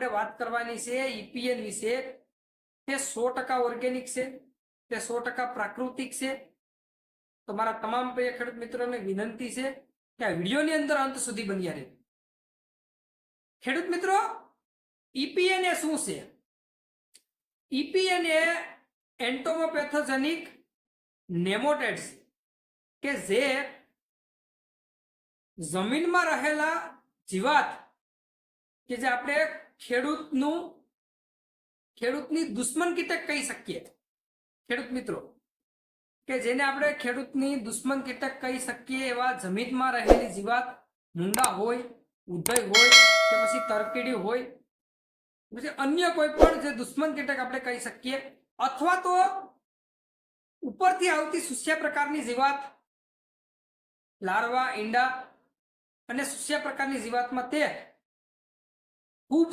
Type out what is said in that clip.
આપણે વાત કરવાની છે ઈપીએન વિશે. તે 100% ઓર્ગેનિક છે, તે 100% પ્રાકૃતિક છે. તો મારા તમામ પ્રિય ખેડૂત મિત્રોને વિનંતી છે કે આ વિડીયોની અંદર અંત સુધી બન્યા રહે. ખેડૂત મિત્રો, ઈપીએન એ શું છે? ઈપીએન એ એન્ટોમોપેથોજેનિક નેમોટેડ્સ કે જે જમીનમાં રહેલા જીવાત કે જે આપણે ખેડૂતની દુશ્મન કીટક કહી શકીએ. ખેડૂત મિત્રો, કે જેને આપણે ખેડૂતની દુશ્મન કીટક કહી શકીએ એવા જમીનમાં રહેલી જીવાત, મૂંગા હોય, ઉધઈ હોય કે પછી તરકીડી હોય, પછી અન્ય કોઈ પણ જે દુશ્મન કીટક આપણે કહી શકીએ, અથવા તો ઉપરથી આવતી સુસ્યા પ્રકારની જીવાત, લાર્વા, ઈંડા અને સુસ્યા પ્રકારની જીવાતમાં તે ખૂબ